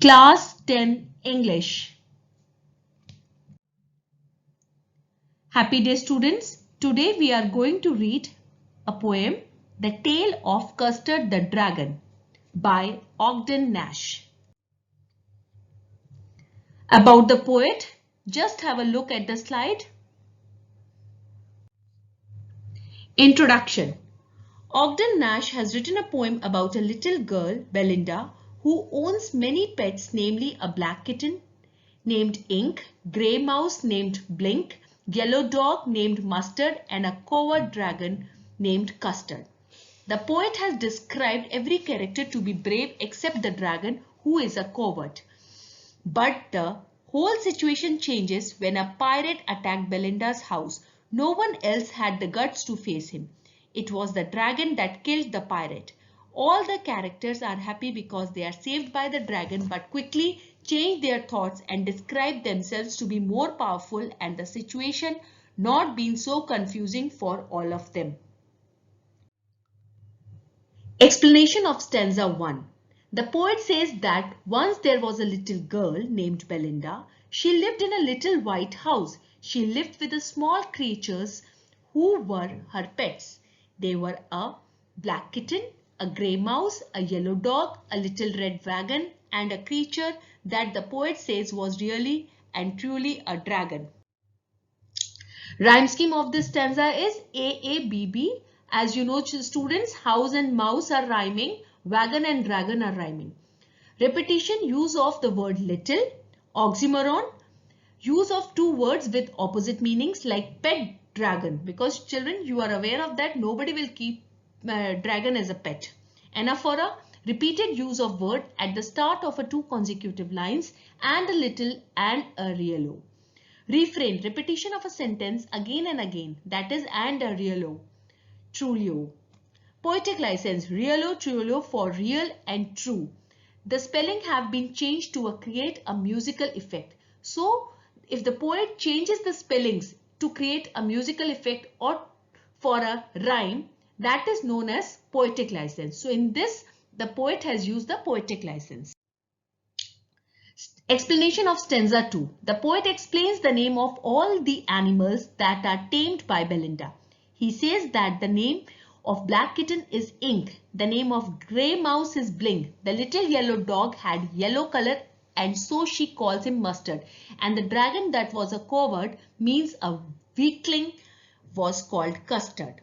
Class 10 English. Happy day students. Today we are going to read a poem, The Tale of Custard the Dragon by Ogden Nash. About the poet, just have a look at the slide. Introduction. Ogden Nash has written a poem about a little girl, Belinda, who owns many pets, namely a black kitten named Ink, grey mouse named Blink, yellow dog named Mustard, and a coward dragon named Custard. The poet has described every character to be brave except the dragon, who is a coward. But the whole situation changes when a pirate attacked Belinda's house. No one else had the guts to face him. It was the dragon that killed the pirate. All the characters are happy because they are saved by the dragon, but quickly change their thoughts and describe themselves to be more powerful and the situation not being so confusing for all of them. Explanation of stanza 1. The poet says that once there was a little girl named Belinda. She lived in a little white house. She lived with the small creatures who were her pets. They were a black kitten, a grey mouse, a yellow dog, a little red wagon, and a creature that the poet says was really and truly a dragon. Rhyme scheme of this stanza is AABB. As you know, students, house and mouse are rhyming, wagon and dragon are rhyming. Repetition, use of the word little. Oxymoron, use of two words with opposite meanings like pet dragon, because children, you are aware of that nobody will keep dragon as a pet. Anaphora, repeated use of word at the start of a two consecutive lines, and a little and a realo. Refrain, repetition of a sentence again and again, that is and a realo, trulio. Poetic license, realo, trulio for real and true. The spelling have been changed to create a musical effect. So, if the poet changes the spellings to create a musical effect or for a rhyme, that is known as poetic license. So, in this, the poet has used the poetic license. Explanation of stanza 2. The poet explains the name of all the animals that are tamed by Belinda. He says that the name of black kitten is Ink. The name of grey mouse is Blink. The little yellow dog had yellow color and so she calls him Mustard. And the dragon that was a coward, means a weakling, was called Custard.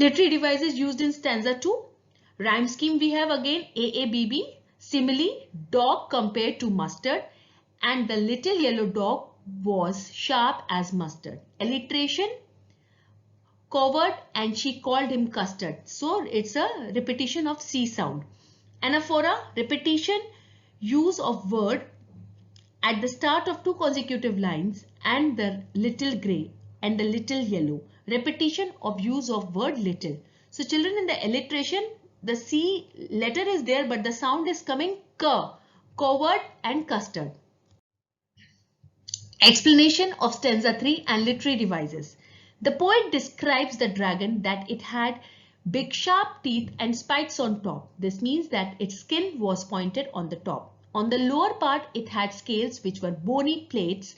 Literary devices used in stanza 2. Rhyme scheme we have again AABB. Simile, dog compared to mustard, and the little yellow dog was sharp as mustard. Alliteration, coward and she called him Custard. So it's a repetition of C sound. Anaphora, repetition, use of word at the start of two consecutive lines, and the little grey and the little yellow. Repetition of use of word little. So children, in the alliteration, the C letter is there, but the sound is coming K, coward and custard. Explanation of stanza 3 and literary devices. The poet describes the dragon that it had big sharp teeth and spikes on top. This means that its skin was pointed on the top. On the lower part, it had scales which were bony plates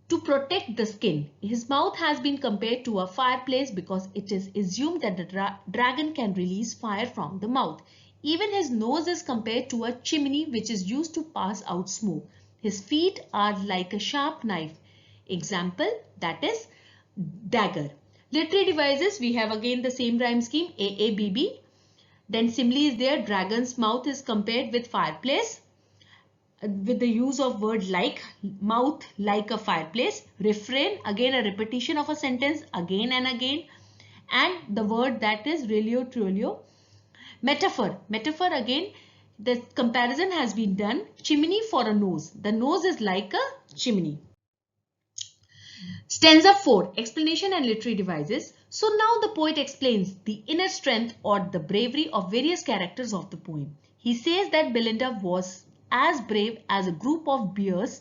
to protect the skin. His mouth has been compared to a fireplace because it is assumed that the dragon can release fire from the mouth. Even his nose is compared to a chimney which is used to pass out smoke. His feet are like a sharp knife. Example, that is dagger. Literary devices, we have again the same rhyme scheme AABB. Then simile is there, dragon's mouth is compared with fireplace, with the use of word like, mouth like a fireplace. Refrain, again a repetition of a sentence again and again, and the word that is realo, trulio. Metaphor, metaphor again, the comparison has been done. Chimney for a nose, the nose is like a chimney. Stanza 4, explanation and literary devices. So now the poet explains the inner strength or the bravery of various characters of the poem. He says that Belinda was as brave as a group of bears,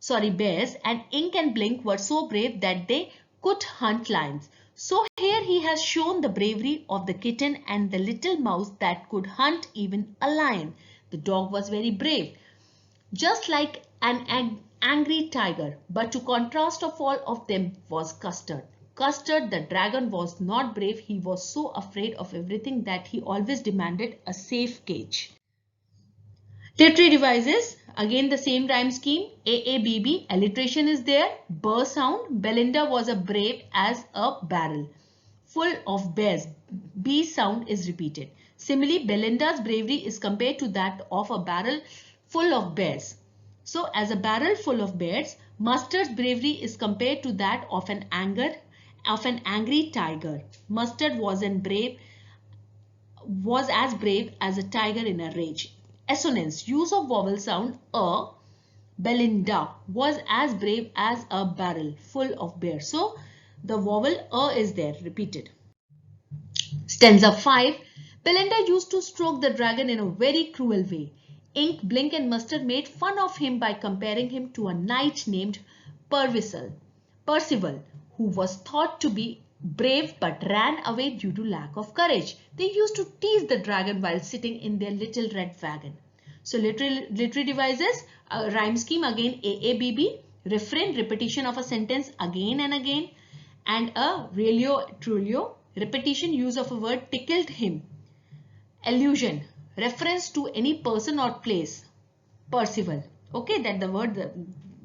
and Ink and Blink were so brave that they could hunt lions. So here he has shown the bravery of the kitten and the little mouse that could hunt even a lion. The dog was very brave, just like an angry tiger. But to contrast of all of them was Custard. Custard, the dragon, was not brave. He was so afraid of everything that he always demanded a safe cage. Literary devices, again the same rhyme scheme. AABB, alliteration is there. Burr sound, Belinda was as brave as a barrel, full of bears. B sound is repeated. Similarly, Belinda's bravery is compared to that of a barrel full of bears. So as a barrel full of bears, Mustard's bravery is compared to that of an angry tiger. Mustard was as brave as a tiger in a rage. Assonance, use of vowel sound a. Belinda was as brave as a barrel full of bears. So the vowel a is there, repeated. Stanza 5. Belinda used to stroke the dragon in a very cruel way. Ink, Blink and Mustard made fun of him by comparing him to a knight named Percival, who was thought to be brave but ran away due to lack of courage. They used to tease the dragon while sitting in their little red wagon. So literary devices, rhyme scheme again AABB, refrain, repetition of a sentence again and again, and a Relio Trulio, repetition, use of a word tickled him. Allusion, reference to any person or place. Percival, okay, that the word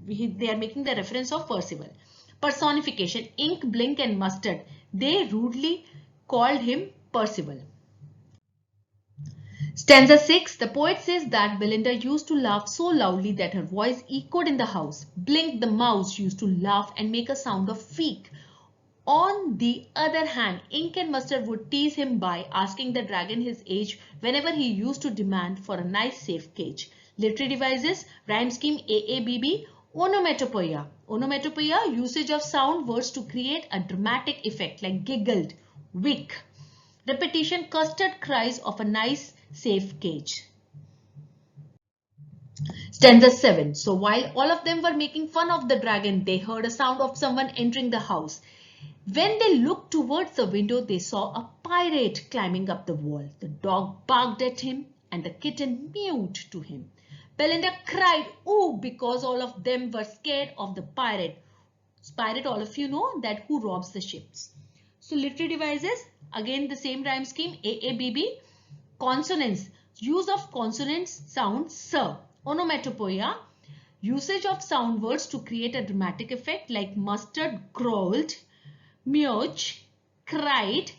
they are making the reference of Percival. Personification, Ink, Blink and Mustard, they rudely called him Percival. Stanza 6. The poet says that Belinda used to laugh so loudly that her voice echoed in the house. Blink the mouse used to laugh and make a sound of feek. On the other hand, Ink and Mustard would tease him by asking the dragon his age whenever he used to demand for a nice safe cage. Literary devices, rhyme scheme AABB, onomatopoeia. Onomatopoeia, usage of sound words to create a dramatic effect like giggled, wick. Repetition, Custard cries of a nice safe cage. Stanza 7. So while all of them were making fun of the dragon, they heard a sound of someone entering the house. When they looked towards the window, they saw a pirate climbing up the wall. The dog barked at him and the kitten mewed to him. Belinda cried, "Ooh," because all of them were scared of the pirate. Pirate, all of you know that who robs the ships. So literary devices, again the same rhyme scheme, AABB. Consonants, use of consonants sound sir. Onomatopoeia, usage of sound words to create a dramatic effect like Mustard growled, Mewch cried.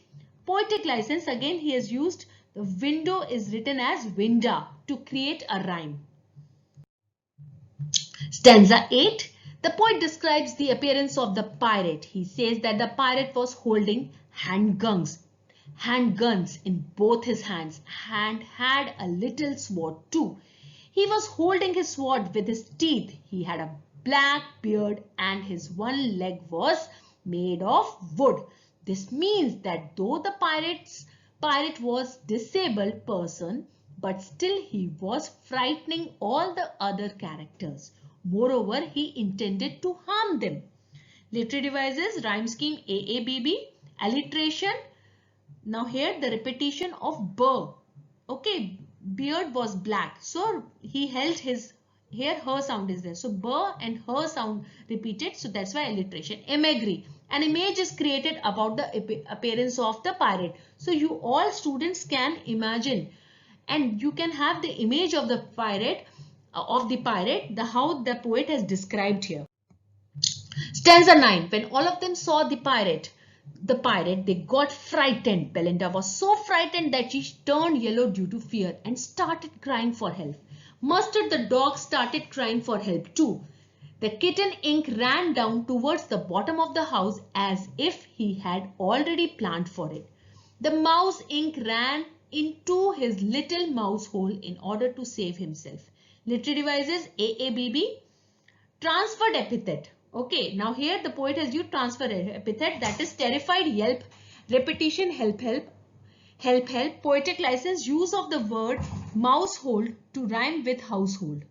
Poetic license, again he has used the window is written as winda to create a rhyme. Stanza 8. The poet describes the appearance of the pirate. He says that the pirate was holding handguns in both his hands and had a little sword too. He was holding his sword with his teeth. He had a black beard and his one leg was made of wood. This means that though the pirate was disabled person, but still he was frightening all the other characters. Moreover, he intended to harm them. Literary devices, rhyme scheme AABB, alliteration. Now here the repetition of burr. Okay, beard was black. So he held his, here her sound is there. So burr and her sound repeated. So that's why alliteration. Imagery. An image is created about the appearance of the pirate. So you all students can imagine and you can have the image of the pirate, how the poet has described here. Stanza 9. When all of them saw the pirate, they got frightened. Belinda was so frightened that she turned yellow due to fear and started crying for help. Mustard the dog started crying for help too. The kitten Ink ran down towards the bottom of the house as if he had already planned for it. The mouse Ink ran into his little mouse hole in order to save himself. Literary devices AABB. Transferred epithet. Okay, now here the poet has used transfer epithet, that is terrified, yelp, repetition, help. Poetic license, use of the word mousehold to rhyme with household.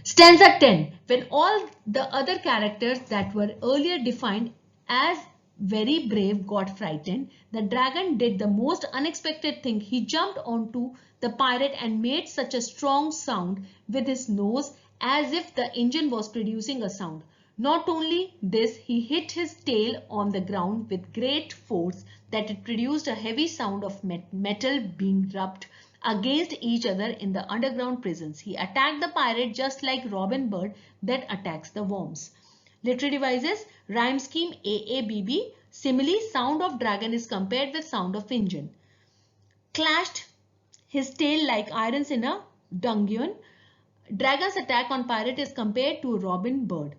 Stanza 10. When all the other characters that were earlier defined as very brave, got frightened, the dragon did the most unexpected thing. He jumped onto the pirate and made such a strong sound with his nose as if the engine was producing a sound. Not only this, he hit his tail on the ground with great force that it produced a heavy sound of metal being rubbed against each other in the underground prisons. He attacked the pirate just like Robin Bird that attacks the worms. Literary devices, rhyme scheme AABB. Simile, sound of dragon is compared with sound of engine. Clashed his tail like irons in a dungeon. Dragon's attack on pirate is compared to Robin Bird.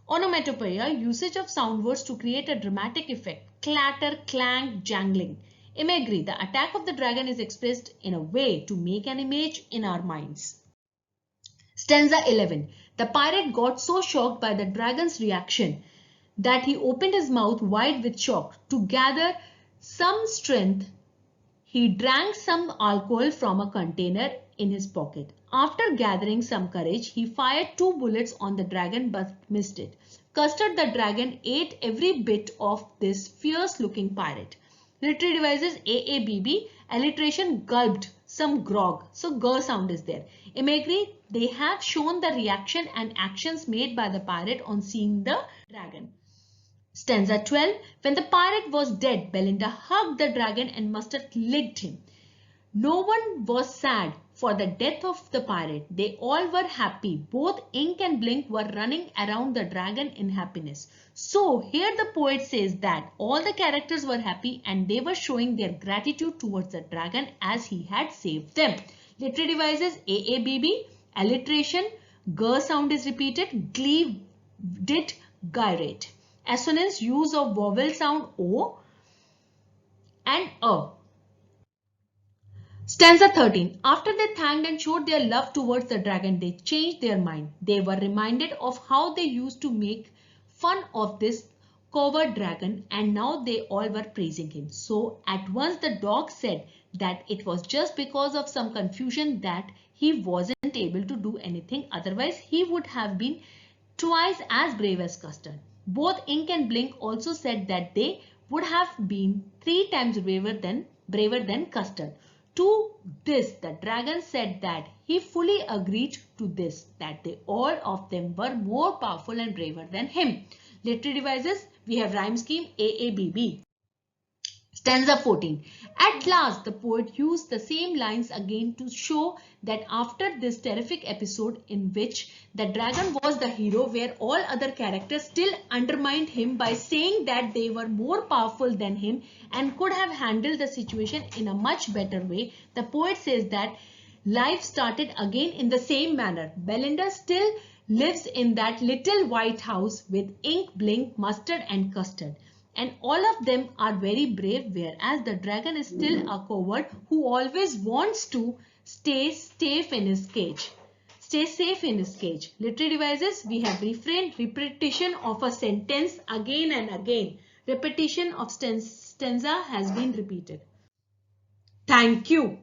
Onomatopoeia, usage of sound words to create a dramatic effect. Clatter, clank, jangling. Imagery, the attack of the dragon is expressed in a way to make an image in our minds. Stanza 11. The pirate got so shocked by the dragon's reaction that he opened his mouth wide with shock. To gather some strength, he drank some alcohol from a container in his pocket. After gathering some courage, he fired 2 bullets on the dragon but missed it. Custard the dragon ate every bit of this fierce-looking pirate. Literary devices AABB. Alliteration, gulped some grog. So G sound is there. Imagery, they have shown the reaction and actions made by the pirate on seeing the dragon. Stanza 12. When the pirate was dead, Belinda hugged the dragon and must have licked him. No one was sad for the death of the pirate. They all were happy. Both Ink and Blink were running around the dragon in happiness. So here the poet says that all the characters were happy and they were showing their gratitude towards the dragon as he had saved them. Literary devices AABB. Alliteration, G sound is repeated. Glee, did, gyrate. Assonance, use of vowel sound O and A. Stanza 13. After they thanked and showed their love towards the dragon, they changed their mind. They were reminded of how they used to make fun of this coward dragon and now they all were praising him. So at once the dog said that it was just because of some confusion that he wasn't able to do anything. Otherwise, he would have been twice as brave as Custard. Both Ink and Blink also said that they would have been 3 times braver than Custard. To this, the dragon said that he fully agreed to this, that they all of them were more powerful and braver than him. Literary devices, we have rhyme scheme AABB. Stanza 14. At last, the poet used the same lines again to show that after this terrific episode in which the dragon was the hero, where all other characters still undermined him by saying that they were more powerful than him and could have handled the situation in a much better way, the poet says that life started again in the same manner. Belinda still lives in that little white house with Ink, Blink, Mustard and Custard. And all of them are very brave, whereas the dragon is still a coward who always wants to stay safe in his cage. Literary devices, we have refrain, repetition of a sentence again and again. Repetition of stanza has been repeated. Thank you.